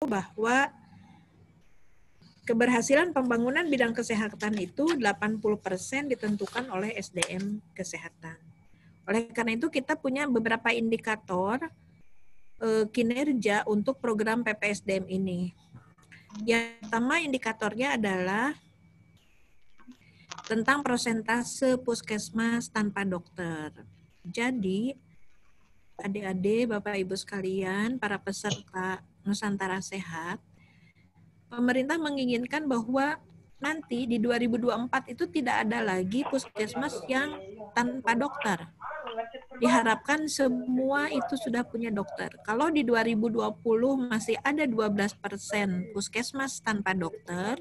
bahwa keberhasilan pembangunan bidang kesehatan itu 80% ditentukan oleh SDM kesehatan. Oleh karena itu kita punya beberapa indikator kinerja untuk program PPSDM ini. Yang pertama indikatornya adalah tentang persentase puskesmas tanpa dokter. Jadi, adik-adik, Bapak Ibu sekalian, para peserta Nusantara Sehat, pemerintah menginginkan bahwa nanti di 2024 itu tidak ada lagi puskesmas yang tanpa dokter. Diharapkan semua itu sudah punya dokter. Kalau di 2020 masih ada 12% puskesmas tanpa dokter,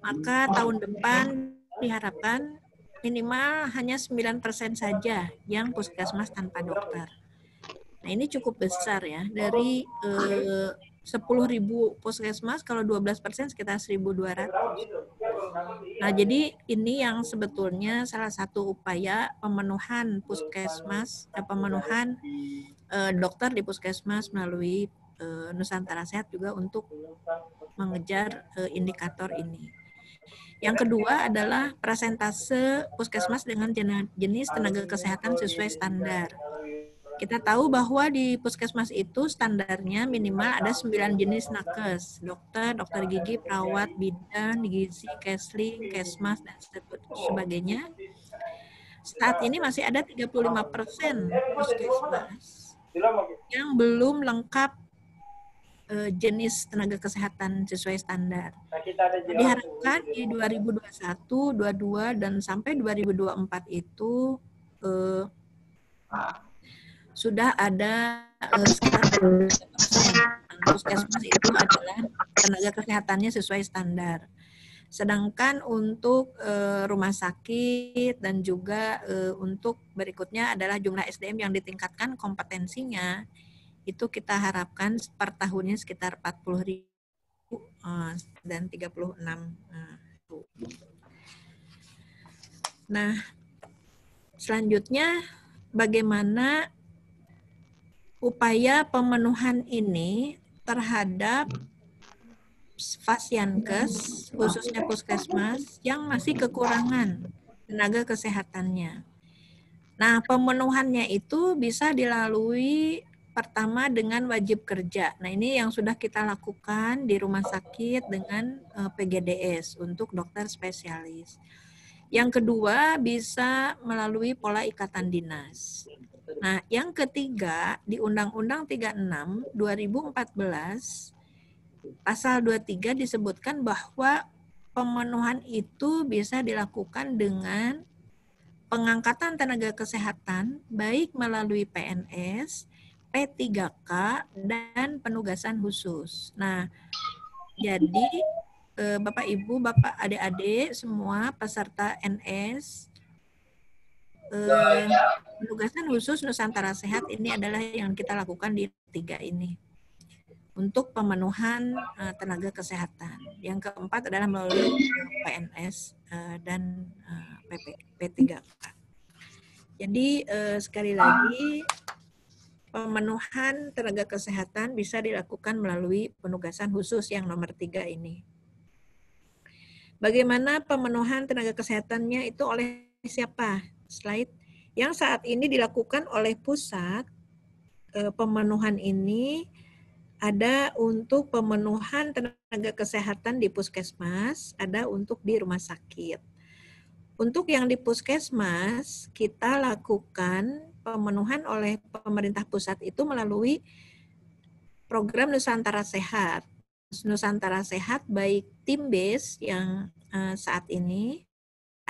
maka tahun depan diharapkan minimal hanya 9% saja yang puskesmas tanpa dokter. Nah, ini cukup besar ya. Dari 10.000 puskesmas, kalau 12% sekitar 1.200. Nah, jadi ini yang sebetulnya salah satu upaya pemenuhan puskesmas, pemenuhan dokter di puskesmas melalui Nusantara Sehat juga untuk mengejar indikator ini. Yang kedua adalah persentase puskesmas dengan jenis tenaga kesehatan sesuai standar. Kita tahu bahwa di puskesmas itu standarnya minimal ada 9 jenis nakes, dokter, dokter gigi, perawat, bidan, gizi, kesling, kesmas, dan sebagainya. Saat ini masih ada 35% puskesmas yang belum lengkap jenis tenaga kesehatan sesuai standar. Diharapkan di 2021, 22, dan sampai 2024 itu sudah ada sekitar 30% puskesmas itu adalah tenaga kesehatannya sesuai standar. Sedangkan untuk rumah sakit dan juga untuk berikutnya adalah jumlah SDM yang ditingkatkan kompetensinya, itu kita harapkan per tahunnya sekitar 40.000 dan 36. Nah, selanjutnya bagaimana upaya pemenuhan ini terhadap Fasyankes, khususnya puskesmas, yang masih kekurangan tenaga kesehatannya. Nah, pemenuhannya itu bisa dilalui pertama dengan wajib kerja. Nah, ini yang sudah kita lakukan di rumah sakit dengan PGDS untuk dokter spesialis. Yang kedua bisa melalui pola ikatan dinas. Nah, yang ketiga di Undang-Undang 36 2014 Pasal 23 disebutkan bahwa pemenuhan itu bisa dilakukan dengan pengangkatan tenaga kesehatan baik melalui PNS, P3K, dan penugasan khusus. Nah, jadi Bapak Ibu, Bapak adik-adik semua peserta NS, penugasan khusus Nusantara Sehat ini adalah yang kita lakukan di 3 ini untuk pemenuhan tenaga kesehatan. Yang keempat adalah melalui PNS dan P3K. Jadi sekali lagi pemenuhan tenaga kesehatan bisa dilakukan melalui penugasan khusus yang nomor 3 ini. Bagaimana pemenuhan tenaga kesehatannya itu oleh siapa? Slide. Yang saat ini dilakukan oleh pusat, pemenuhan ini ada untuk pemenuhan tenaga kesehatan di puskesmas, ada untuk di rumah sakit. Untuk yang di puskesmas, kita lakukan pemenuhan oleh pemerintah pusat itu melalui program Nusantara Sehat. Nusantara Sehat baik tim base yang saat ini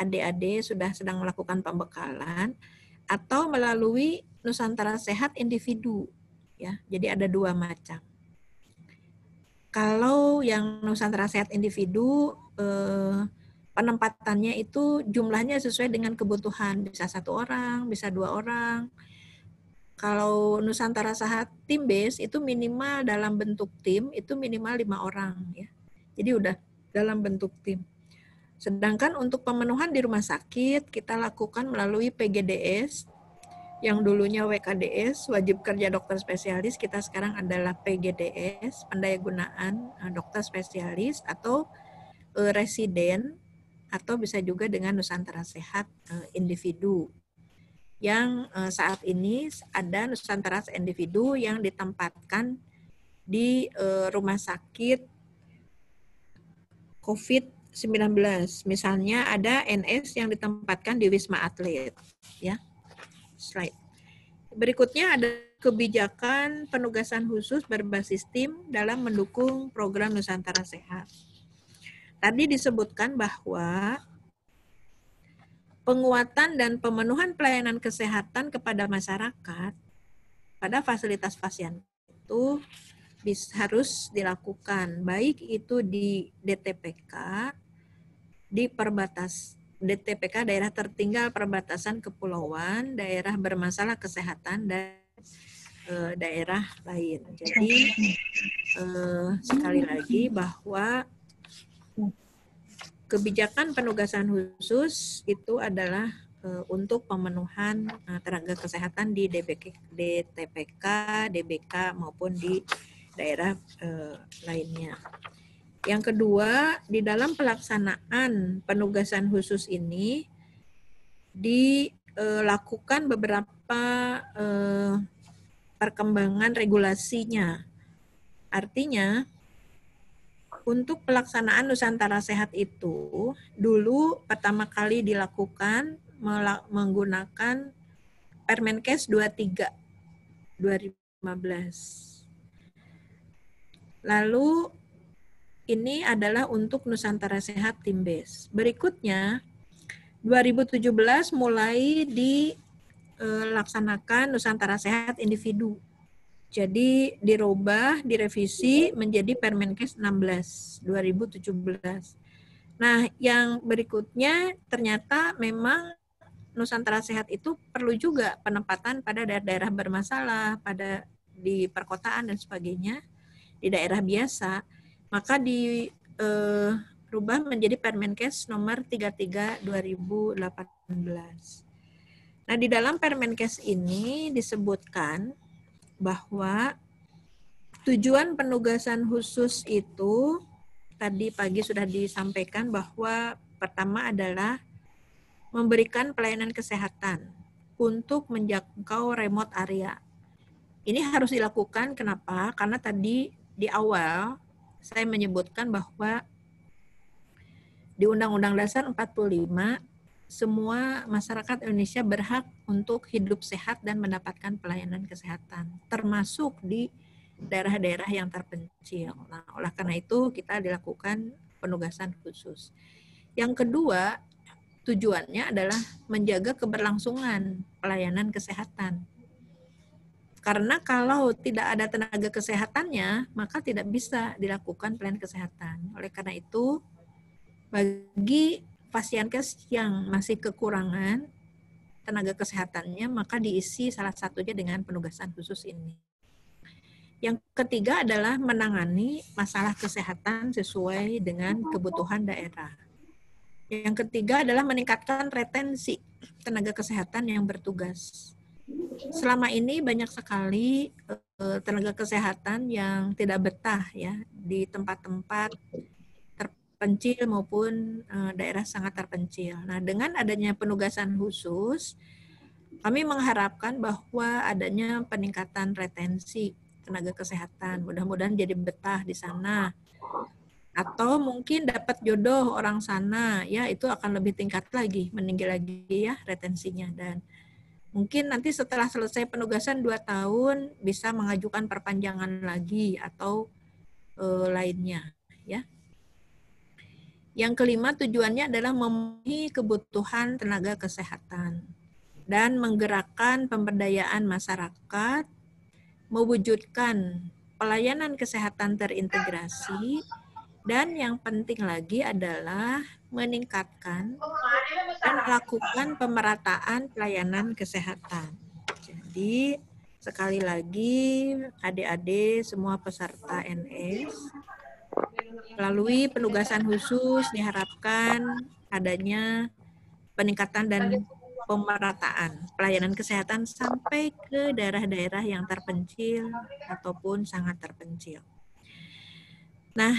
adik-adik sudah sedang melakukan pembekalan atau melalui Nusantara Sehat individu ya. Jadi ada 2 macam. Kalau yang Nusantara Sehat individu penempatannya itu jumlahnya sesuai dengan kebutuhan, bisa 1 orang, bisa 2 orang. Kalau Nusantara Sehat tim base itu minimal dalam bentuk tim itu minimal 5 orang ya. Jadi udah dalam bentuk tim. Sedangkan untuk pemenuhan di rumah sakit kita lakukan melalui PGDS yang dulunya WKDS, wajib kerja dokter spesialis, kita sekarang adalah PGDS, pendayagunaan dokter spesialis, atau residen, atau bisa juga dengan Nusantara Sehat individu. Yang saat ini ada Nusantara individu yang ditempatkan di rumah sakit COVID-19. Misalnya ada NS yang ditempatkan di Wisma Atlet, ya. Slide. Berikutnya ada kebijakan penugasan khusus berbasis tim dalam mendukung program Nusantara Sehat. Tadi disebutkan bahwa penguatan dan pemenuhan pelayanan kesehatan kepada masyarakat pada fasilitas pasien itu harus dilakukan, baik itu di DTPK, di DTPK daerah tertinggal perbatasan kepulauan, daerah bermasalah kesehatan, dan daerah lain. Jadi sekali lagi bahwa kebijakan penugasan khusus itu adalah untuk pemenuhan tenaga kesehatan di DTPK, DBK maupun di daerah lainnya. Yang kedua, di dalam pelaksanaan penugasan khusus ini dilakukan beberapa perkembangan regulasinya. Artinya, untuk pelaksanaan Nusantara Sehat itu, dulu pertama kali dilakukan menggunakan Permenkes 23 2015. Lalu ini adalah untuk Nusantara Sehat Tim Base. Berikutnya, 2017 mulai dilaksanakan Nusantara Sehat Individu. Jadi dirubah, direvisi menjadi Permenkes 16 2017. Nah, yang berikutnya ternyata memang Nusantara Sehat itu perlu juga penempatan pada daerah-daerah bermasalah, di perkotaan dan sebagainya, di daerah biasa. Maka dirubah menjadi Permenkes nomor 33 2018. Nah, di dalam Permenkes ini disebutkan bahwa tujuan penugasan khusus itu tadi pagi sudah disampaikan bahwa pertama adalah memberikan pelayanan kesehatan untuk menjangkau remote area. Ini harus dilakukan, kenapa? Karena tadi di awal saya menyebutkan bahwa di Undang-Undang Dasar 45, semua masyarakat Indonesia berhak untuk hidup sehat dan mendapatkan pelayanan kesehatan, termasuk di daerah-daerah yang terpencil. Nah, oleh karena itu kita dilakukan penugasan khusus. Yang kedua, tujuannya adalah menjaga keberlangsungan pelayanan kesehatan. Karena kalau tidak ada tenaga kesehatannya, maka tidak bisa dilakukan pelayanan kesehatan. Oleh karena itu, bagi pasienkes yang masih kekurangan tenaga kesehatannya, maka diisi salah satunya dengan penugasan khusus ini. Yang ketiga adalah menangani masalah kesehatan sesuai dengan kebutuhan daerah. Yang ketiga adalah meningkatkan retensi tenaga kesehatan yang bertugas. Selama ini banyak sekali tenaga kesehatan yang tidak betah ya di tempat-tempat terpencil maupun daerah sangat terpencil. Nah, dengan adanya penugasan khusus, kami mengharapkan bahwa adanya peningkatan retensi tenaga kesehatan. Mudah-mudahan jadi betah di sana. Atau mungkin dapat jodoh orang sana, ya itu akan lebih tingkat lagi, meninggi lagi ya retensinya. Dan mungkin nanti setelah selesai penugasan 2 tahun bisa mengajukan perpanjangan lagi atau lainnya ya. Yang kelima tujuannya adalah memenuhi kebutuhan tenaga kesehatan dan menggerakkan pemberdayaan masyarakat, mewujudkan pelayanan kesehatan terintegrasi, dan yang penting lagi adalah meningkatkan dan melakukan pemerataan pelayanan kesehatan. Jadi sekali lagi adik-adik semua peserta NS, melalui penugasan khusus diharapkan adanya peningkatan dan pemerataan pelayanan kesehatan sampai ke daerah-daerah yang terpencil ataupun sangat terpencil. Nah,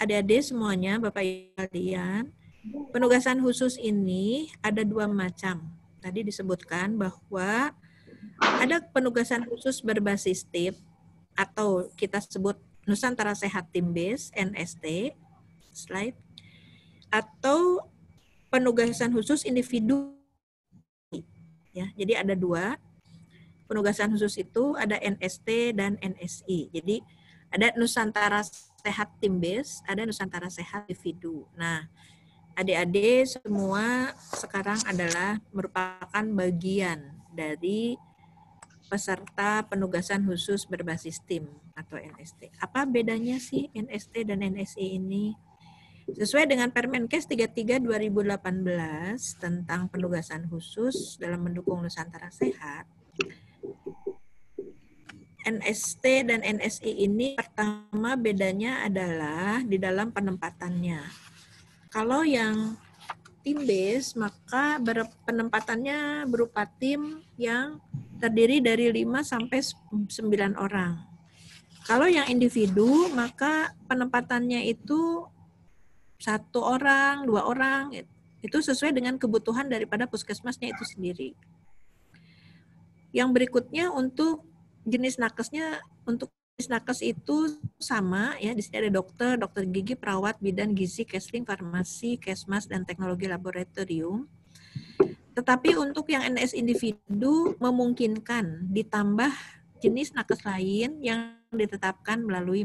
adik-adik semuanya, Bapak Ibu sekalian, penugasan khusus ini ada 2 macam. Tadi disebutkan bahwa ada penugasan khusus berbasis tim atau kita sebut Nusantara Sehat Team Base (NST), slide, atau penugasan khusus individu. Ya, jadi ada 2 penugasan khusus itu, ada NST dan NSI. Jadi ada Nusantara Sehat Team Base, ada Nusantara Sehat Individu. Nah, adik-adik semua sekarang adalah merupakan bagian dari peserta penugasan khusus berbasis tim atau NST. Apa bedanya sih NST dan NSI ini? Sesuai dengan Permenkes 33 2018 tentang penugasan khusus dalam mendukung Nusantara Sehat, NST dan NSI ini pertama bedanya adalah di dalam penempatannya. Kalau yang tim base maka penempatannya berupa tim yang terdiri dari 5 sampai 9 orang. Kalau yang individu maka penempatannya itu 1 orang, 2 orang, itu sesuai dengan kebutuhan daripada puskesmasnya itu sendiri. Yang berikutnya untuk jenis nakesnya, untuk jenis nakes itu sama ya, di sini ada dokter, dokter gigi, perawat, bidan gizi, kesling, farmasi, kesmas, dan teknologi laboratorium. Tetapi untuk yang NS individu memungkinkan ditambah jenis nakes lain yang ditetapkan melalui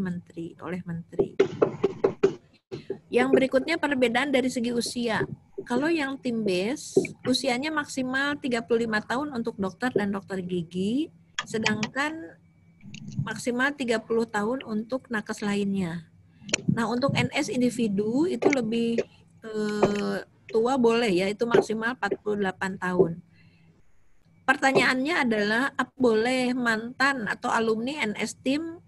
oleh menteri. Yang berikutnya perbedaan dari segi usia. Kalau yang tim base, usianya maksimal 35 tahun untuk dokter dan dokter gigi, sedangkan maksimal 30 tahun untuk nakes lainnya. Nah, untuk NS individu itu lebih tua boleh ya, itu maksimal 48 tahun. Pertanyaannya adalah, apa boleh mantan atau alumni NS tim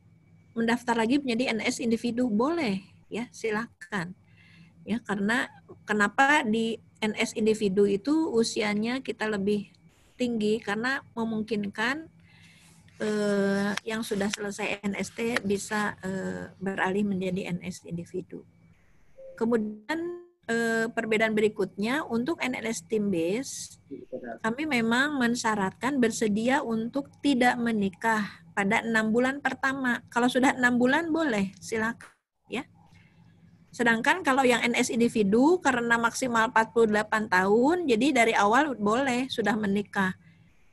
mendaftar lagi menjadi NS individu? Boleh, ya silakan. Ya, karena kenapa di NS individu itu usianya kita lebih tinggi karena memungkinkan yang sudah selesai NST bisa beralih menjadi NS individu. Kemudian perbedaan berikutnya untuk NS team base, kami memang mensyaratkan bersedia untuk tidak menikah pada 6 bulan pertama. Kalau sudah 6 bulan boleh, silakan ya. Sedangkan kalau yang NS individu karena maksimal 48 tahun, jadi dari awal boleh sudah menikah.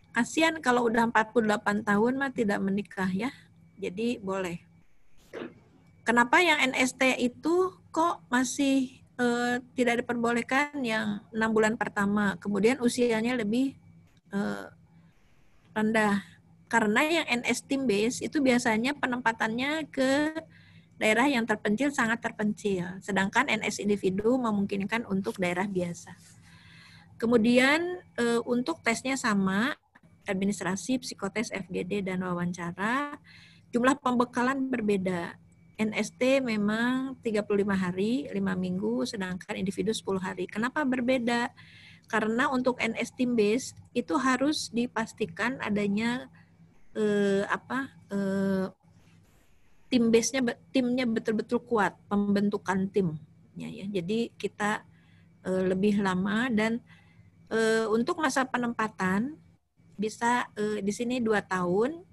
Kasihan kalau udah 48 tahun mah tidak menikah ya. Jadi boleh. Kenapa yang NST itu kok masih tidak diperbolehkan yang 6 bulan pertama, kemudian usianya lebih rendah? Karena yang NS team base itu biasanya penempatannya ke daerah yang terpencil, sangat terpencil. Sedangkan NS individu memungkinkan untuk daerah biasa. Kemudian untuk tesnya sama, administrasi, psikotes, FGD, dan wawancara. Jumlah pembekalan berbeda. NST memang 35 hari, 5 minggu, sedangkan individu 10 hari. Kenapa berbeda? Karena untuk NS team base itu harus dipastikan adanya tim base-nya, timnya betul-betul kuat, pembentukan timnya ya. Jadi kita lebih lama dan untuk masa penempatan bisa di sini 2 tahun.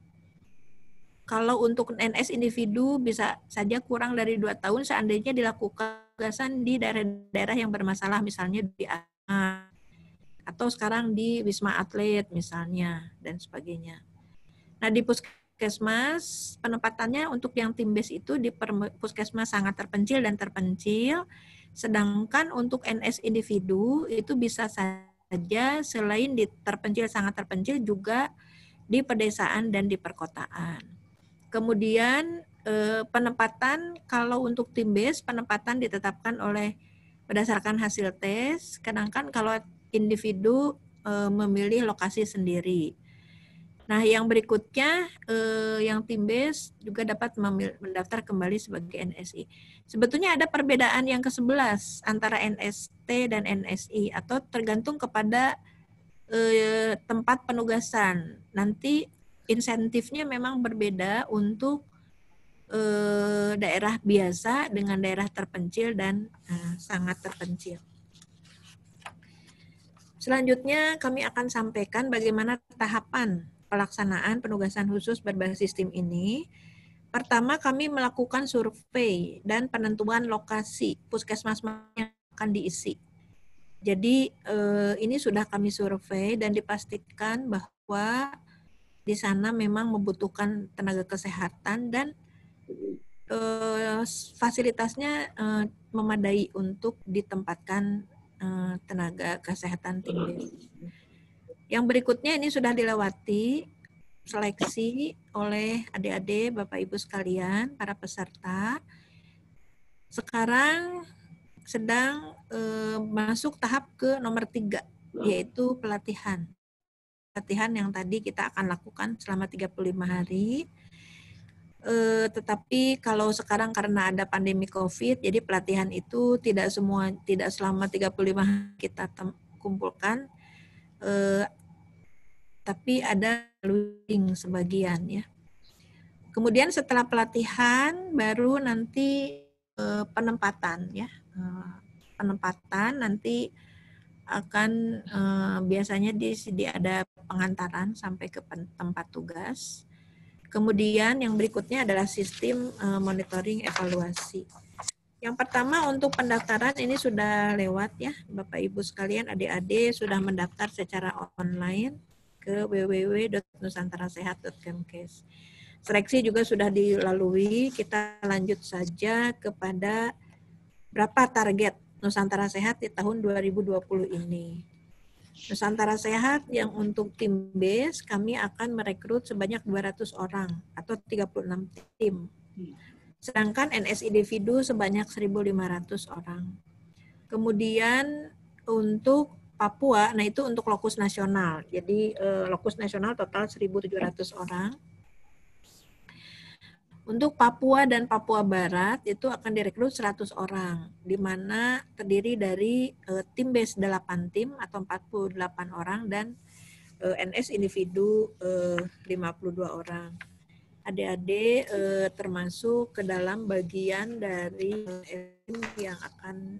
Kalau untuk NS individu bisa saja kurang dari 2 tahun seandainya dilakukan tugasan di daerah-daerah yang bermasalah, misalnya di atau sekarang di Wisma Atlet misalnya dan sebagainya. Nah, di puskesmas penempatannya untuk yang tim base itu di puskesmas sangat terpencil dan terpencil, sedangkan untuk NS individu itu bisa saja selain di terpencil sangat terpencil juga di pedesaan dan di perkotaan. Kemudian penempatan kalau untuk tim base penempatan ditetapkan oleh berdasarkan hasil tes, sedangkan kalau individu memilih lokasi sendiri. Nah, yang berikutnya yang tim base juga dapat mendaftar kembali sebagai NSI. Sebetulnya ada perbedaan yang ke-11 antara NST dan NSI atau tergantung kepada tempat penugasan. Nanti insentifnya memang berbeda untuk daerah biasa dengan daerah terpencil dan sangat terpencil. Selanjutnya kami akan sampaikan bagaimana tahapan pelaksanaan penugasan khusus berbasis tim ini. Pertama, kami melakukan survei dan penentuan lokasi puskesmas yang akan diisi. Jadi ini sudah kami survei dan dipastikan bahwa di sana memang membutuhkan tenaga kesehatan dan fasilitasnya memadai untuk ditempatkan tenaga kesehatan tim B. Yang berikutnya ini sudah dilewati seleksi oleh adik-adik, Bapak Ibu sekalian, para peserta. Sekarang sedang masuk tahap ke nomor 3, yaitu pelatihan. Pelatihan yang tadi kita akan lakukan selama 35 hari. Tetapi kalau sekarang karena ada pandemi COVID, jadi pelatihan itu tidak selama 35 hari kita kumpulkan, tapi ada loading sebagian ya. Kemudian setelah pelatihan baru nanti penempatan ya. Penempatan nanti akan biasanya ada pengantaran sampai ke tempat tugas. Kemudian yang berikutnya adalah sistem monitoring evaluasi. Yang pertama untuk pendaftaran ini sudah lewat ya, Bapak Ibu sekalian, adik-adik sudah mendaftar secara online ke www.nusantarasehat.kemkes. Seleksi juga sudah dilalui, kita lanjut saja kepada berapa target Nusantara Sehat di tahun 2020 ini. Nusantara Sehat yang untuk tim base kami akan merekrut sebanyak 200 orang atau 36 tim. Sedangkan NS individu sebanyak 1.500 orang. Kemudian untuk Papua, nah itu untuk lokus nasional. Jadi lokus nasional total 1.700 orang. Untuk Papua dan Papua Barat itu akan direkrut 100 orang, di mana terdiri dari tim base 8 tim atau 48 orang dan NS individu 52 orang. Adik-adik termasuk ke dalam bagian dari tim yang akan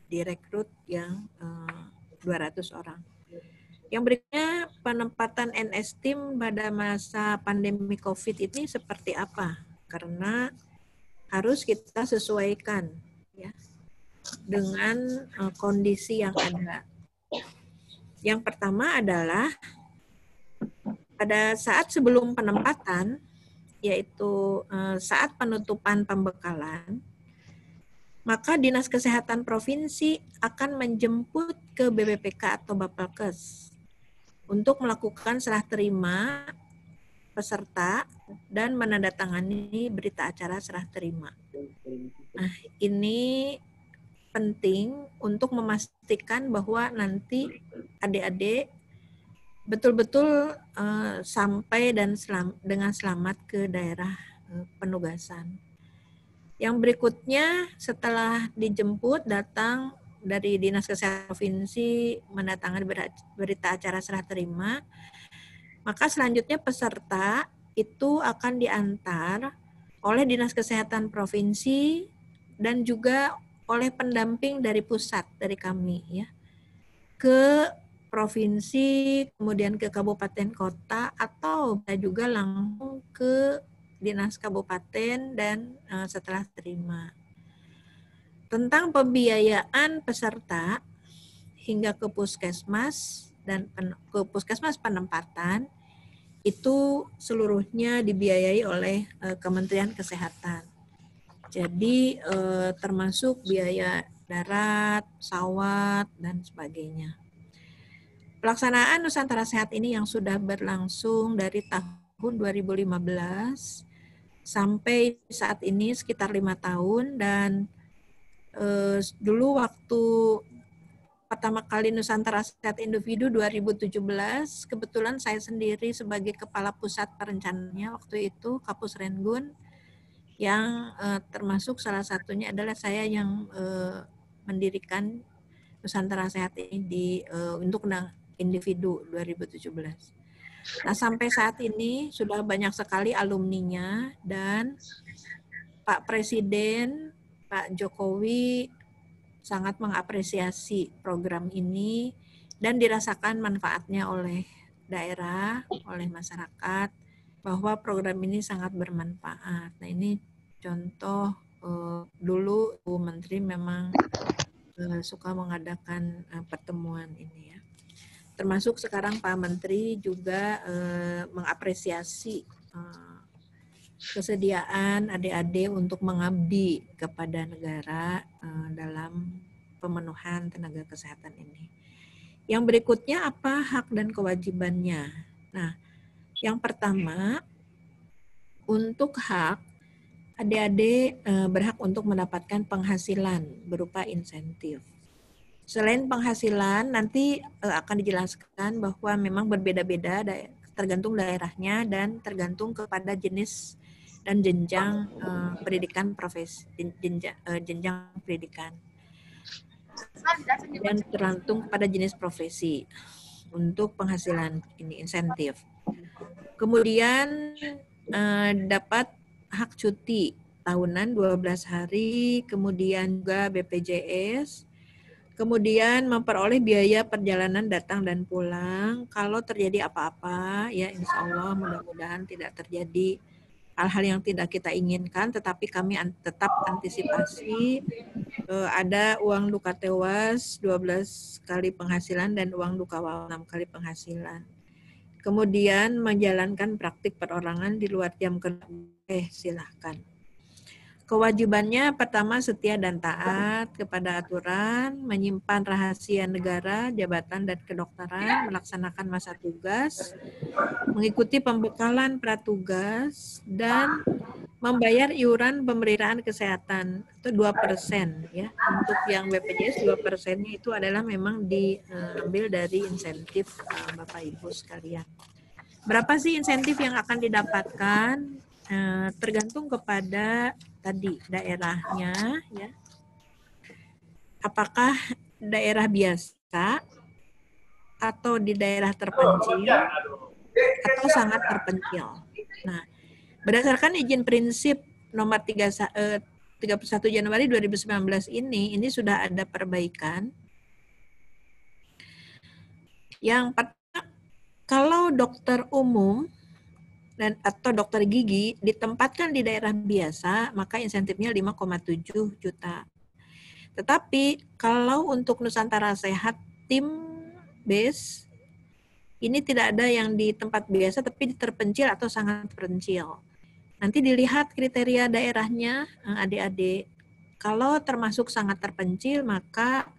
direkrut yang 200 orang. Yang berikutnya, penempatan NS tim pada masa pandemi COVID ini seperti apa? Karena harus kita sesuaikan ya dengan kondisi yang ada. Yang pertama adalah pada saat sebelum penempatan, yaitu saat penutupan pembekalan, maka Dinas Kesehatan Provinsi akan menjemput ke BPPK atau Bapelkes untuk melakukan serah terima peserta dan menandatangani berita acara serah terima. Nah, ini penting untuk memastikan bahwa nanti adik-adik betul-betul sampai dan dengan selamat ke daerah penugasan. Yang berikutnya setelah dijemput datang dari Dinas Kesehatan Provinsi mendatangkan berita acara serah terima, maka selanjutnya peserta itu akan diantar oleh Dinas Kesehatan Provinsi dan juga oleh pendamping dari pusat, dari kami ya, ke provinsi, kemudian ke kabupaten kota, atau juga langsung ke dinas kabupaten dan setelah terima. Tentang pembiayaan peserta hingga ke puskesmas dan ke puskesmas penempatan itu seluruhnya dibiayai oleh Kementerian Kesehatan. Jadi termasuk biaya darat, pesawat, dan sebagainya. Pelaksanaan Nusantara Sehat ini yang sudah berlangsung dari tahun 2015 sampai saat ini sekitar 5 tahun dan dulu waktu pertama kali Nusantara Sehat Individu 2017, kebetulan saya sendiri sebagai Kepala Pusat Perencanaannya waktu itu, Kapus Rengun, yang termasuk salah satunya adalah saya yang mendirikan Nusantara Sehat ini untuk individu 2017. Nah, sampai saat ini sudah banyak sekali alumninya dan Pak Presiden, Pak Jokowi sangat mengapresiasi program ini dan dirasakan manfaatnya oleh daerah, oleh masyarakat, bahwa program ini sangat bermanfaat. Nah, ini contoh dulu Bu Menteri memang suka mengadakan pertemuan ini ya. Termasuk sekarang Pak Menteri juga mengapresiasi kesediaan adik-adik untuk mengabdi kepada negara dalam pemenuhan tenaga kesehatan ini. Yang berikutnya apa hak dan kewajibannya? Nah, yang pertama, untuk hak, adik-adik berhak untuk mendapatkan penghasilan berupa insentif. Selain penghasilan, nanti akan dijelaskan bahwa memang berbeda-beda tergantung daerahnya dan tergantung kepada jenis dan jenjang pendidikan profesi, jenjang pendidikan. Dan tergantung pada jenis profesi untuk penghasilan ini insentif. Kemudian dapat hak cuti tahunan 12 hari, kemudian juga BPJS, kemudian memperoleh biaya perjalanan datang dan pulang. Kalau terjadi apa-apa, ya insya Allah mudah-mudahan tidak terjadi hal-hal yang tidak kita inginkan, tetapi kami tetap antisipasi. Ada uang duka tewas 12 kali penghasilan dan uang duka wafat 6 kali penghasilan. Kemudian menjalankan praktik perorangan di luar jam kerja, silahkan. Kewajibannya pertama setia dan taat kepada aturan, menyimpan rahasia negara, jabatan, dan kedokteran, melaksanakan masa tugas, mengikuti pembekalan pratugas, dan membayar iuran pemeliharaan kesehatan itu 2% ya. Untuk yang BPJS 2%-nya itu adalah memang diambil dari insentif Bapak Ibu sekalian. Berapa sih insentif yang akan didapatkan? Tergantung kepada tadi daerahnya ya. Apakah daerah biasa atau di daerah terpencil atau sangat terpencil. Nah, berdasarkan izin prinsip nomor 31 Januari 2019 ini sudah ada perbaikan. Yang pertama, kalau dokter umum dan atau dokter gigi ditempatkan di daerah biasa, maka insentifnya 5,7 juta. Tetapi kalau untuk Nusantara Sehat tim base ini tidak ada yang di tempat biasa tapi di terpencil atau sangat terpencil. Nanti dilihat kriteria daerahnya adik-adik. Kalau termasuk sangat terpencil maka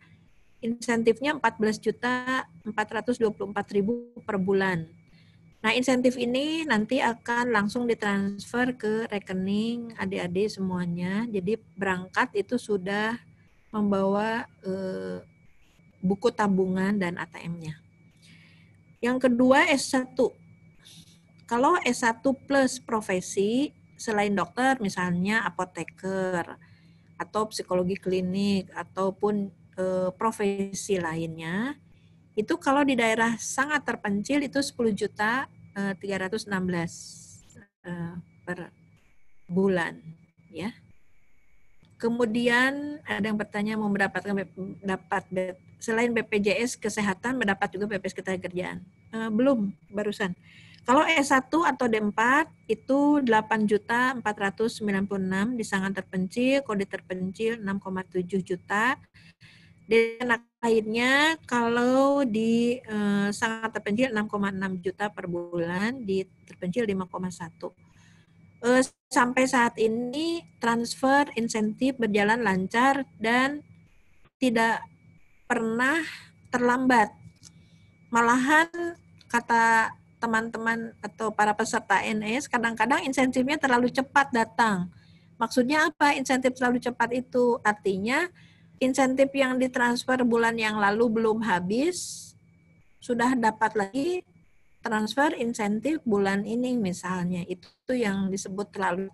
insentifnya 14.424.000 per bulan. Nah, insentif ini nanti akan langsung ditransfer ke rekening adik-adik semuanya. Jadi berangkat itu sudah membawa buku tabungan dan ATM-nya. Yang kedua S1. Kalau S1 plus profesi selain dokter misalnya apoteker atau psikologi klinik ataupun profesi lainnya, itu kalau di daerah sangat terpencil itu 10.316 per bulan ya. Kemudian ada yang bertanya mau mendapatkan selain BPJS kesehatan mendapat juga BPJS ketenagakerjaan. Belum barusan. Kalau S1 atau D4 itu 8.496 di sangat terpencil, kalau di terpencil 6,7 juta. Dan lainnya kalau di sangat terpencil 6,6 juta per bulan, di terpencil 5,1. Sampai saat ini transfer insentif berjalan lancar dan tidak pernah terlambat. Malahan kata teman-teman atau para peserta NS kadang-kadang insentifnya terlalu cepat datang. Maksudnya apa insentif terlalu cepat itu? Artinya insentif yang ditransfer bulan yang lalu belum habis, sudah dapat lagi transfer insentif bulan ini misalnya. Itu yang disebut terlalu.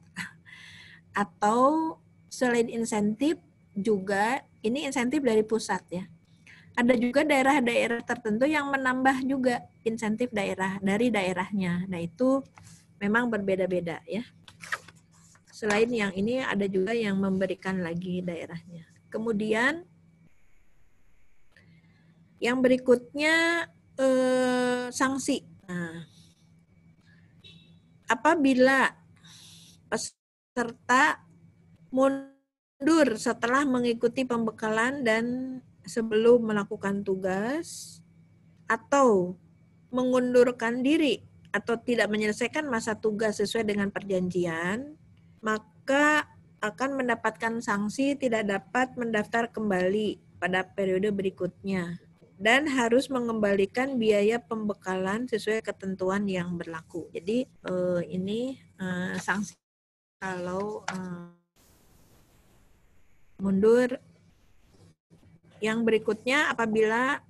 Atau selain insentif juga, ini insentif dari pusat ya. Ada juga daerah-daerah tertentu yang menambah juga insentif daerah dari daerahnya. Nah, itu memang berbeda-beda ya. Selain yang ini ada juga yang memberikan lagi daerahnya. Kemudian yang berikutnya sanksi. Nah, apabila peserta mundur setelah mengikuti pembekalan dan sebelum melakukan tugas, atau mengundurkan diri atau tidak menyelesaikan masa tugas sesuai dengan perjanjian, maka akan mendapatkan sanksi tidak dapat mendaftar kembali pada periode berikutnya dan harus mengembalikan biaya pembekalan sesuai ketentuan yang berlaku. Jadi ini sanksi kalau mundur. Yang berikutnya apabila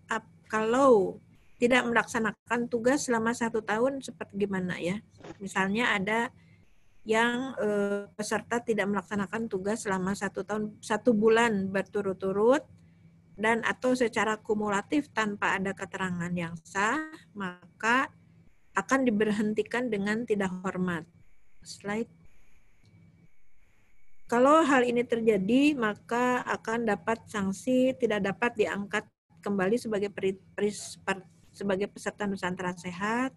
kalau tidak melaksanakan tugas selama 1 tahun seperti gimana ya. Misalnya ada yang peserta tidak melaksanakan tugas selama 1 tahun, 1 bulan berturut-turut dan atau secara kumulatif tanpa ada keterangan yang sah, maka akan diberhentikan dengan tidak hormat. Slide. Kalau hal ini terjadi, maka akan dapat sanksi tidak dapat diangkat kembali sebagai sebagai peserta Nusantara Sehat.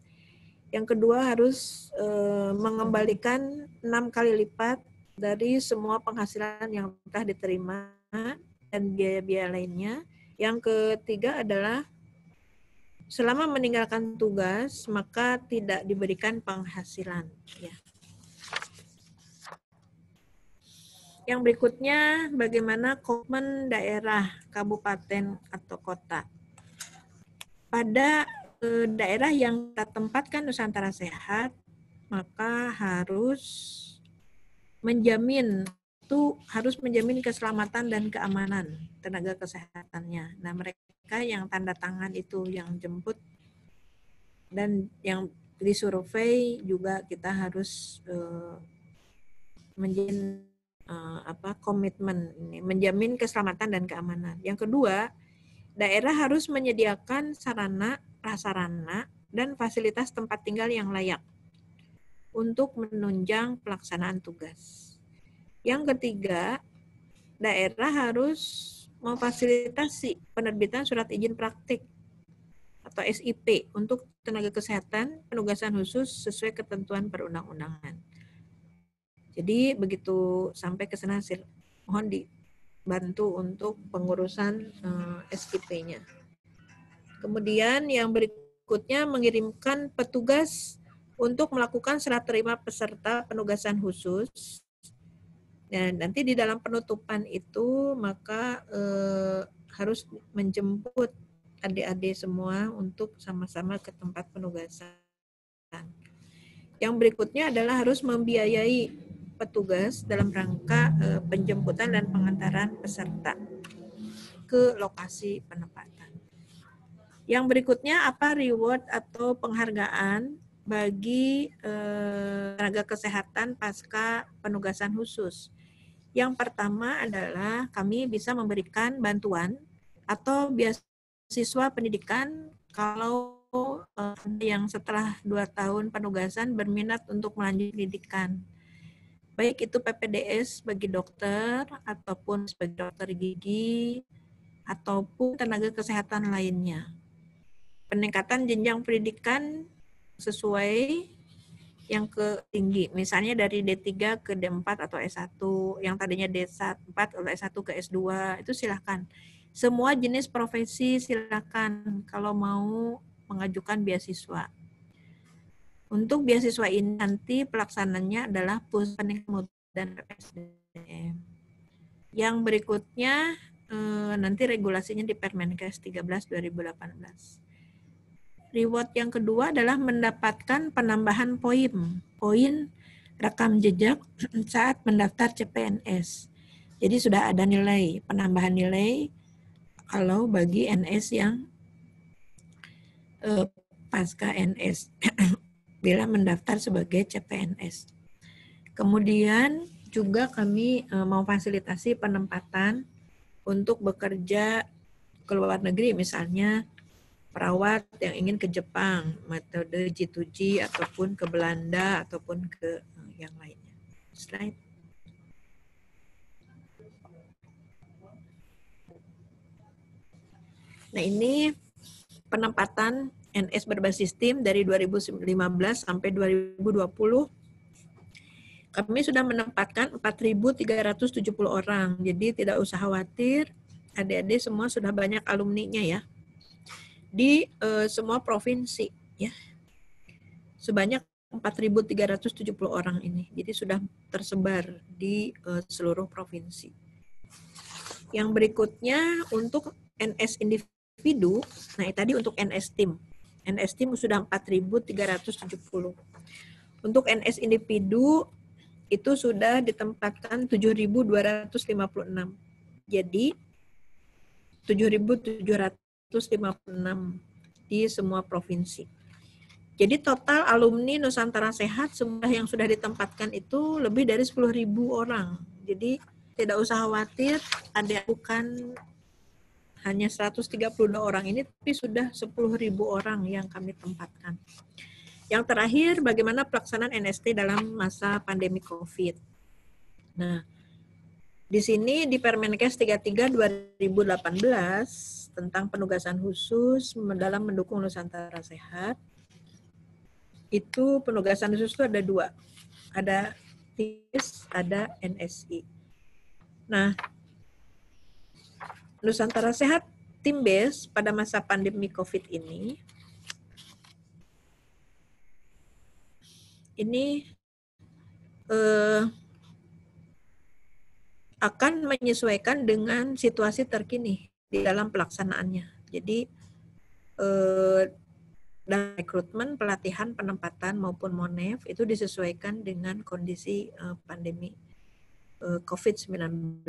Yang kedua harus mengembalikan 6 kali lipat dari semua penghasilan yang telah diterima dan biaya-biaya lainnya. Yang ketiga adalah selama meninggalkan tugas maka tidak diberikan penghasilan. Ya. Yang berikutnya, bagaimana komitmen daerah, kabupaten, atau kota. Pada daerah yang kita tempatkan Nusantara Sehat, maka harus menjamin keselamatan dan keamanan tenaga kesehatannya. Nah, mereka yang tanda tangan itu yang jemput dan yang disurvei juga kita harus menjamin komitmen ini, menjamin keselamatan dan keamanan. Yang kedua, daerah harus menyediakan sarana, prasarana, dan fasilitas tempat tinggal yang layak untuk menunjang pelaksanaan tugas. Yang ketiga, daerah harus memfasilitasi penerbitan surat izin praktik atau SIP untuk tenaga kesehatan penugasan khusus sesuai ketentuan perundang-undangan. Jadi begitu sampai ke sana mohon dibantu untuk pengurusan SIP-nya. Kemudian yang berikutnya mengirimkan petugas untuk melakukan serah terima peserta penugasan khusus. Dan nanti di dalam penutupan itu maka harus menjemput adik-adik semua untuk sama-sama ke tempat penugasan. Yang berikutnya adalah harus membiayai petugas dalam rangka penjemputan dan pengantaran peserta ke lokasi penempatan. Yang berikutnya apa reward atau penghargaan bagi tenaga kesehatan pasca penugasan khusus. Yang pertama adalah kami bisa memberikan bantuan atau beasiswa pendidikan kalau yang setelah 2 tahun penugasan berminat untuk melanjutkan pendidikan. Baik itu PPDS bagi dokter, ataupun sebagai dokter gigi, ataupun tenaga kesehatan lainnya. Peningkatan jenjang pendidikan sesuai yang ke tinggi, misalnya dari D3 ke D4 atau S1, yang tadinya D4 atau S1 ke S2, itu silakan. Semua jenis profesi silakan kalau mau mengajukan beasiswa. Untuk beasiswa ini nanti pelaksananya adalah Pusat Pendidikan dan PPSDM. Yang berikutnya nanti regulasinya di Permenkes 13 2018. Reward yang kedua adalah mendapatkan penambahan poin rekam jejak saat mendaftar CPNS. Jadi sudah ada nilai, penambahan nilai kalau bagi NS yang pasca NS. Bila mendaftar sebagai CPNS. Kemudian juga kami memfasilitasi penempatan untuk bekerja ke luar negeri, misalnya perawat yang ingin ke Jepang, metode G2G, ataupun ke Belanda, ataupun ke yang lainnya. Slide. Nah, ini penempatan NS berbasis tim dari 2015 sampai 2020. Kami sudah menempatkan 4.370 orang, jadi tidak usah khawatir, adik-adik semua sudah banyak alumninya ya, di semua provinsi ya, sebanyak 4.370 orang ini, jadi sudah tersebar di seluruh provinsi. Yang berikutnya untuk NS individu, nah tadi untuk NS tim sudah 4.370. Untuk NS individu itu sudah ditempatkan 7.256. Jadi 7.756 di semua provinsi. Jadi total alumni Nusantara Sehat semua yang sudah ditempatkan itu lebih dari 10.000 orang. Jadi tidak usah khawatir, ada bukan hanya 132 orang ini, tapi sudah 10.000 orang yang kami tempatkan. Yang terakhir, bagaimana pelaksanaan NST dalam masa pandemi COVID. Nah, di sini di Permenkes 33 2018 tentang penugasan khusus dalam mendukung Nusantara Sehat, itu penugasan khusus itu ada 2. Ada TIS, ada NSI. Nah, Nusantara Sehat Tim Base pada masa pandemi COVID ini akan menyesuaikan dengan situasi terkini di dalam pelaksanaannya. Jadi dalam rekrutmen, pelatihan, penempatan maupun MONEF itu disesuaikan dengan kondisi pandemi COVID-19.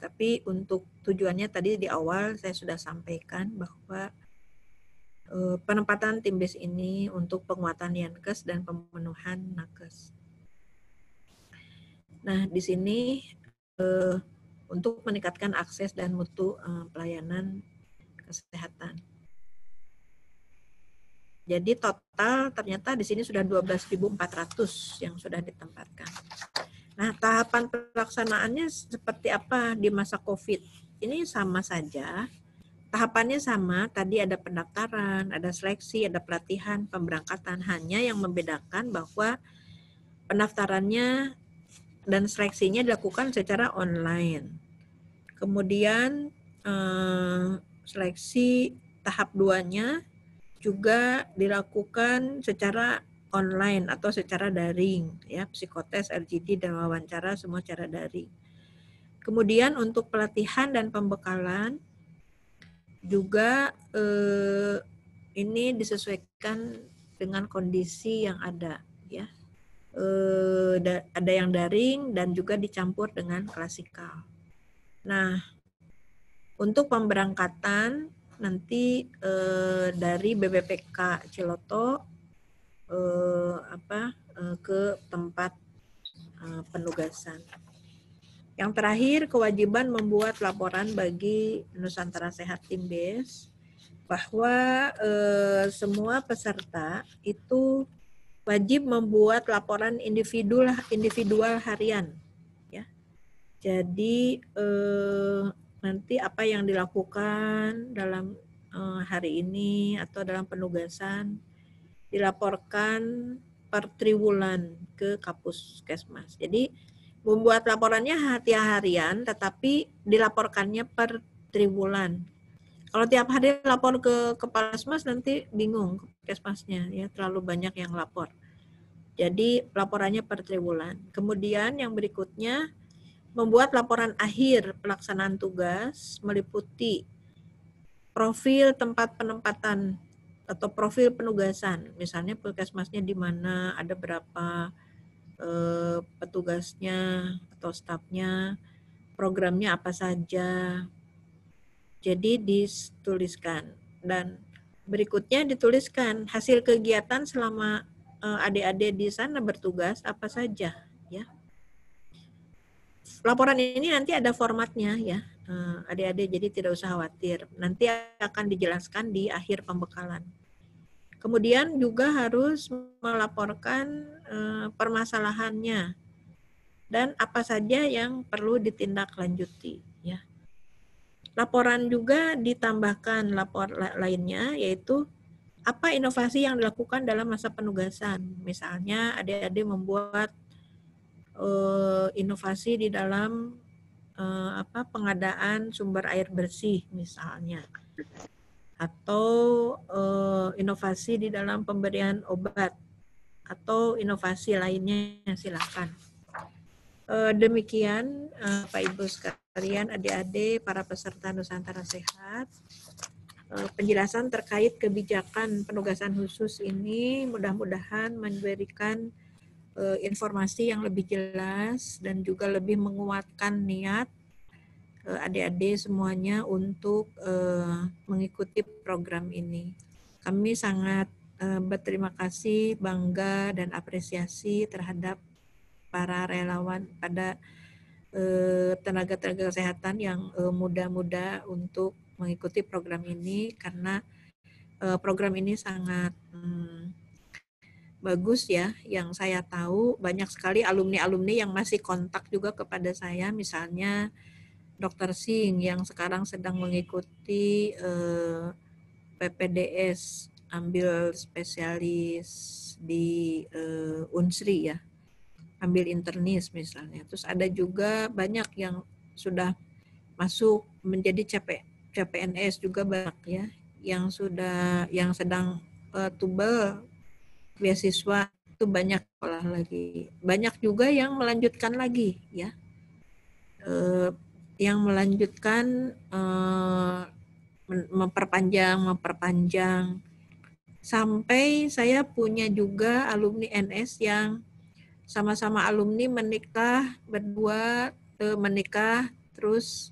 Tapi untuk tujuannya tadi di awal saya sudah sampaikan bahwa penempatan tim base ini untuk penguatan Yankes dan pemenuhan Nakes. Nah, di sini untuk meningkatkan akses dan mutu pelayanan kesehatan. Jadi total ternyata di sini sudah 12.400 yang sudah ditempatkan. Nah, tahapan pelaksanaannya seperti apa di masa COVID? Ini sama saja. Tahapannya sama, tadi ada pendaftaran, ada seleksi, ada pelatihan, pemberangkatan. Hanya yang membedakan bahwa pendaftarannya dan seleksinya dilakukan secara online. Kemudian seleksi tahap 2-nya juga dilakukan secara online atau secara daring, ya, psikotes, RGD, dan wawancara semua secara daring. Kemudian untuk pelatihan dan pembekalan juga ini disesuaikan dengan kondisi yang ada, ya. Ada yang daring dan juga dicampur dengan klasikal. Nah, untuk pemberangkatan nanti dari BPPK Ciloto ke tempat penugasan. Yang terakhir, kewajiban membuat laporan bagi Nusantara Sehat Tim Base bahwa semua peserta itu wajib membuat laporan individual harian, ya. Jadi nanti apa yang dilakukan dalam hari ini atau dalam penugasan dilaporkan per triwulan ke Kapuskesmas. Jadi membuat laporannya harian, tetapi dilaporkannya per triwulan. Kalau tiap hari lapor ke Kepala Kesmas nanti bingung Kesmasnya, ya, terlalu banyak yang lapor. Jadi laporannya per triwulan. Kemudian yang berikutnya membuat laporan akhir pelaksanaan tugas meliputi profil tempat penempatan atau profil penugasan. Misalnya puskesmasnya di mana, ada berapa petugasnya atau stafnya, programnya apa saja. Jadi dituliskan. Dan berikutnya dituliskan hasil kegiatan selama adik-adik di sana bertugas apa saja, ya. Laporan ini nanti ada formatnya, ya. adik-adik, jadi tidak usah khawatir. Nanti akan dijelaskan di akhir pembekalan. Kemudian juga harus melaporkan permasalahannya dan apa saja yang perlu ditindaklanjuti. Ya. Laporan juga ditambahkan lapor lainnya, yaitu apa inovasi yang dilakukan dalam masa penugasan. Misalnya adik-adik membuat inovasi di dalam pengadaan sumber air bersih misalnya, atau inovasi di dalam pemberian obat, atau inovasi lainnya, silakan. Demikian Pak Ibu sekalian, adik-adik, para peserta Nusantara Sehat, penjelasan terkait kebijakan penugasan khusus ini mudah-mudahan memberikan informasi yang lebih jelas dan juga lebih menguatkan niat adik-adik semuanya untuk mengikuti program ini. Kami sangat berterima kasih, bangga dan apresiasi terhadap para relawan, pada tenaga-tenaga kesehatan yang muda-muda untuk mengikuti program ini, karena program ini sangat bagus ya. Yang saya tahu banyak sekali alumni-alumni yang masih kontak juga kepada saya, misalnya Dr. Singh yang sekarang sedang mengikuti PPDS, ambil spesialis di Unsri ya, ambil internis misalnya. Terus ada juga banyak yang sudah masuk menjadi CPNS juga banyak ya, yang sedang tubel beasiswa itu banyak lagi. Banyak juga yang melanjutkan lagi ya. Yang melanjutkan memperpanjang sampai saya punya juga alumni NS yang sama-sama alumni menikah berdua, menikah terus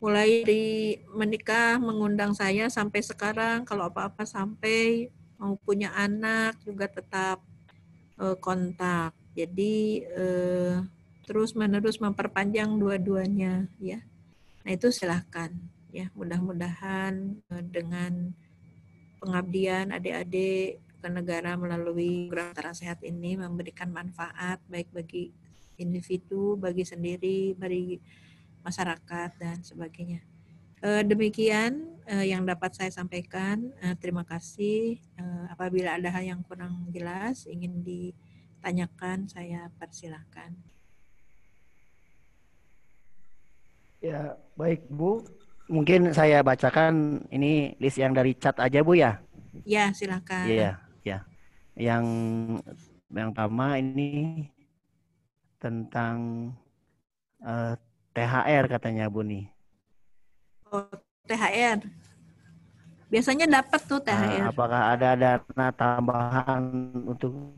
mulai dari menikah mengundang saya sampai sekarang, kalau apa-apa sampai mau punya anak juga tetap kontak. Jadi terus menerus memperpanjang dua-duanya ya. Nah itu silahkan ya, mudah-mudahan dengan pengabdian adik-adik ke negara melalui program Nusantara Sehat ini memberikan manfaat baik bagi individu, bagi sendiri, bagi masyarakat dan sebagainya. Demikian yang dapat saya sampaikan. Terima kasih. Apabila ada hal yang kurang jelas ingin ditanyakan, saya persilahkan. Ya, baik Bu. Mungkin saya bacakan ini list yang dari chat aja Bu ya. Ya, silakan. Iya, ya. Yang pertama ini tentang THR katanya Bu nih. Oh, THR. Biasanya dapat tuh THR. Apakah ada dana tambahan untuk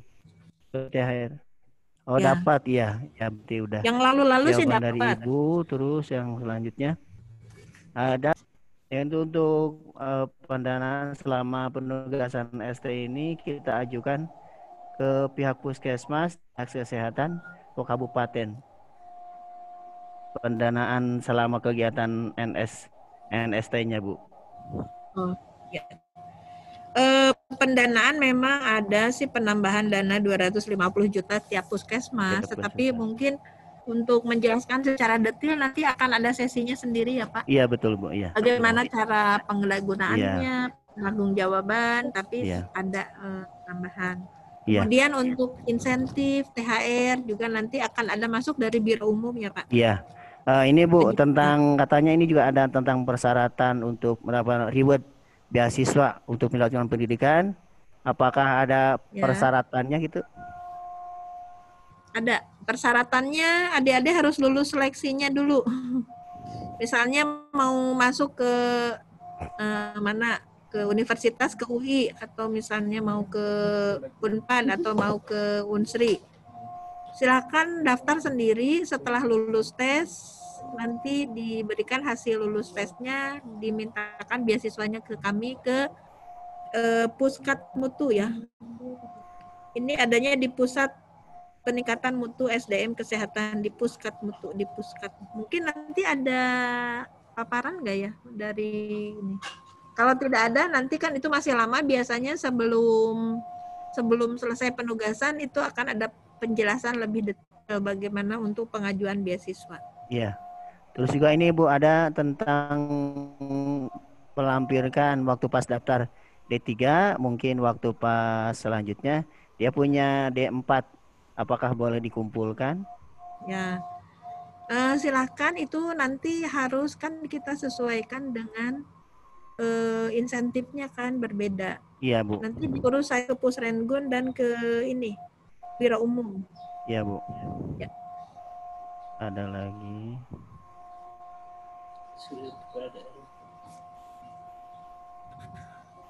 THR? Oh ya. Dapat ya, ya berarti udah. Yang lalu-lalu sih dapat. Jawaban dari Ibu, terus yang selanjutnya ada itu untuk pendanaan selama penugasan ST ini kita ajukan ke pihak puskesmas, dinas kesehatan, ke kabupaten. Pendanaan selama kegiatan NST-nya Bu. Oh, ya. Pendanaan memang ada sih penambahan dana 250 juta tiap puskesmas, tetapi mungkin untuk menjelaskan secara detail nanti akan ada sesinya sendiri ya Pak. Iya betul Bu, iya. Bagaimana cara penggunaannya, iya. tanggung jawaban, tapi iya. ada tambahan. Kemudian untuk insentif THR juga nanti akan ada masuk dari Biro Umum ya Pak. Iya. Ini Bu tentang katanya ini juga ada tentang persyaratan untuk mendapatkan reward beasiswa untuk melakukan pendidikan. Apakah ada persyaratannya gitu? Ada persyaratannya, adik-adik harus lulus seleksinya dulu. Misalnya mau masuk ke mana, ke universitas, ke UI, atau misalnya mau ke Unpad atau mau ke Unsri, silakan daftar sendiri. Setelah lulus tes nanti diberikan hasil lulus tesnya, dimintakan beasiswanya ke kami, ke Puskat Mutu ya. Ini adanya di pusat peningkatan mutu SDM kesehatan di Puskat Mutu di Puskat. Mungkin nanti ada paparan nggak ya dari ini? Kalau tidak ada, nanti kan itu masih lama. Biasanya sebelum selesai penugasan itu akan ada penjelasan lebih detail bagaimana untuk pengajuan beasiswa. Iya. Terus juga ini Bu ada tentang melampirkan waktu pas daftar D3, mungkin waktu pas selanjutnya dia punya D4. Apakah boleh dikumpulkan? Ya, silakan, itu nanti harus kan kita sesuaikan dengan insentifnya kan berbeda. Iya Bu. Nanti diurus saya ke Pusrengun dan ke ini Wira Umum. Iya Bu. Ya. Ada lagi.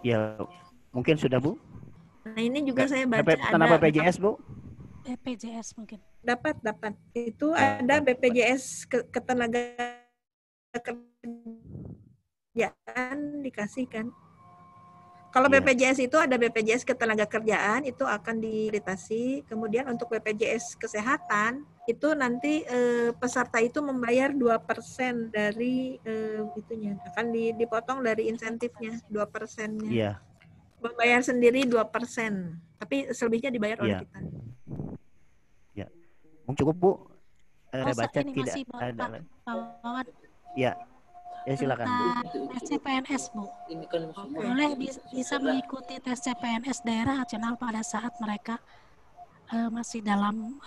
Ya, mungkin sudah Bu. Nah ini juga saya baca tanah ada BPJS Bu. BPJS mungkin. Dapat. Itu ada BPJS ketenagakerjaan dikasihkan. Kalau BPJS itu ada BPJS ketenagakerjaan itu akan diiritasi. Kemudian untuk BPJS kesehatan itu nanti peserta itu membayar 2% dari itunya. Akan dipotong dari insentifnya 2%-nya. Iya. Membayar sendiri 2%. Tapi selebihnya dibayar oleh kita. Ya. Cukup Bu. Saya baca ini tidak masih ada. Ya. Ya silakan. Tes CPNS Bu. Boleh bisa mengikuti tes CPNS daerah nasional pada saat mereka masih dalam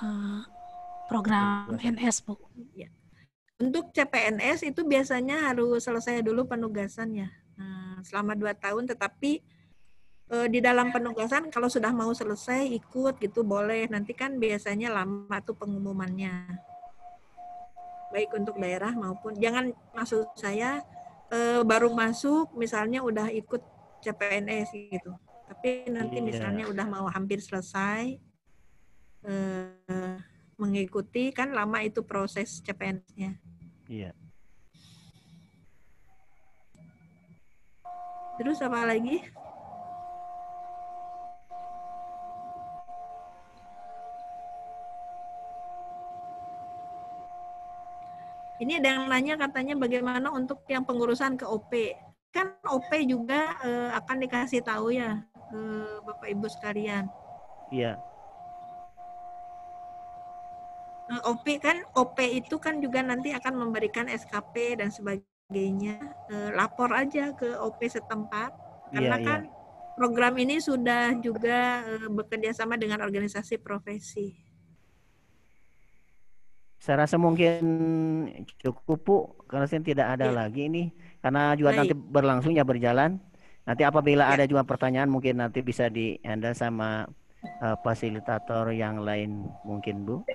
program NS Bu. Ya. Untuk CPNS itu biasanya harus selesai dulu penugasannya. Nah, selama 2 tahun, tetapi di dalam penugasan kalau sudah mau selesai ikut gitu boleh. Nanti kan biasanya lama tuh pengumumannya. Baik untuk daerah maupun, jangan maksud saya baru masuk misalnya udah ikut CPNS gitu. Tapi nanti misalnya udah mau hampir selesai mengikuti, kan lama itu proses CPNS-nya. Iya. Terus apa lagi? Ini ada yang nanya katanya bagaimana untuk yang pengurusan ke OP. Kan OP juga akan dikasih tahu ya Bapak Ibu sekalian. Iya. OP itu kan juga nanti akan memberikan SKP dan sebagainya. Lapor aja ke OP setempat. Karena kan program ini sudah juga bekerja sama dengan organisasi profesi. Saya rasa mungkin cukup Bu, karena saya tidak ada lagi ini. Karena juga nanti berlangsungnya berjalan. Nanti apabila ada juga pertanyaan mungkin nanti bisa di-handle sama fasilitator yang lain mungkin Bu.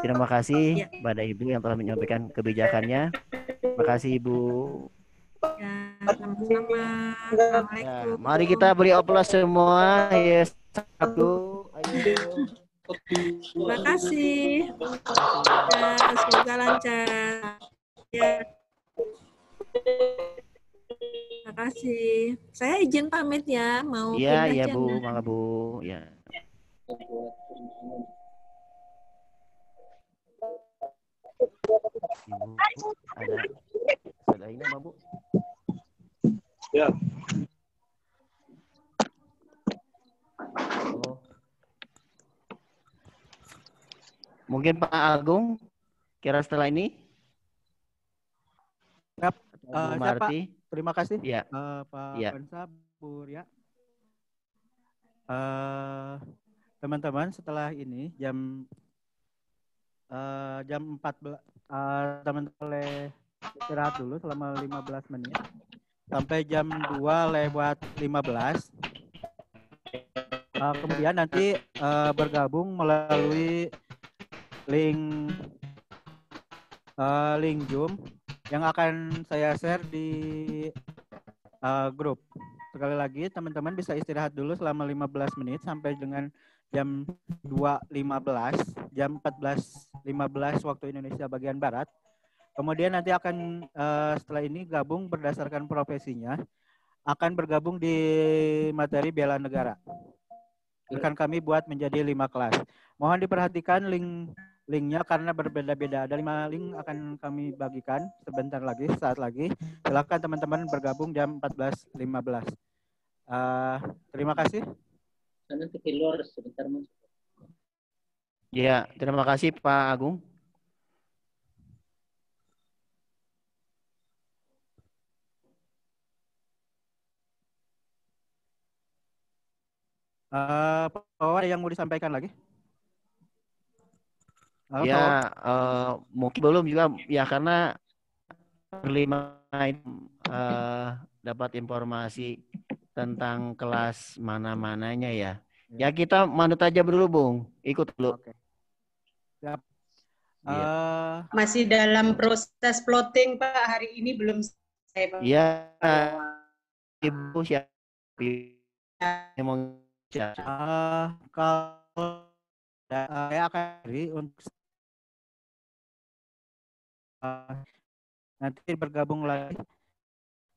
Terima kasih pada Ibu yang telah menyampaikan kebijakannya. Terima kasih Ibu. Ya, sama-sama. Assalamualaikum. Ya, mari kita beri aplaus semua. Yes, satu. Ayo. Terima kasih. Ya, semoga lancar. Ya. Terima kasih. Saya izin pamit ya, mau pindah Iya, channel. Bu, mangga Bu. Ya. Ibu, ada ini apa Bu? Ya. Oh. Mungkin Pak Agung kira setelah ini? Siap. Bu Marti. Terima kasih Ya. Pak Ya. Pensabur ya. Teman-teman setelah ini jam 14 teman-teman boleh istirahat dulu selama 15 menit sampai jam 2:15. Kemudian nanti bergabung melalui link Zoom yang akan saya share di grup. Sekali lagi teman-teman bisa istirahat dulu selama 15 menit sampai dengan jam 2:15, jam 14:15 waktu Indonesia bagian Barat. Kemudian nanti akan setelah ini gabung berdasarkan profesinya, akan bergabung di materi bela negara. Akan kami buat menjadi 5 kelas. Mohon diperhatikan linknya karena berbeda-beda. Ada 5 link akan kami bagikan sebentar lagi, saat lagi. Silakan teman-teman bergabung jam 14.15. Terima kasih. Nanti keluar sebentar, Mas. Ya, terima kasih Pak Agung. Pak, ada yang mau disampaikan lagi? Ya, mungkin belum juga ya karena berlima dapat informasi tentang kelas mana-mananya ya. Ya kita manut aja dulu, Bung. Ikut dulu. Oke. Siap. Masih dalam proses plotting, Pak. Hari ini belum selesai, Pak. Iya, Ibu siapa yang mau kalau saya akan untuk nanti bergabung lagi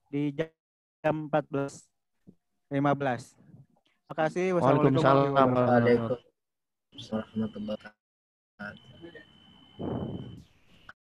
di jam 14.15. Terima kasih. Waalaikumsalam warahmatullahi wabarakatuh. Waalaikumsalam warahmatullahi wabarakatuh.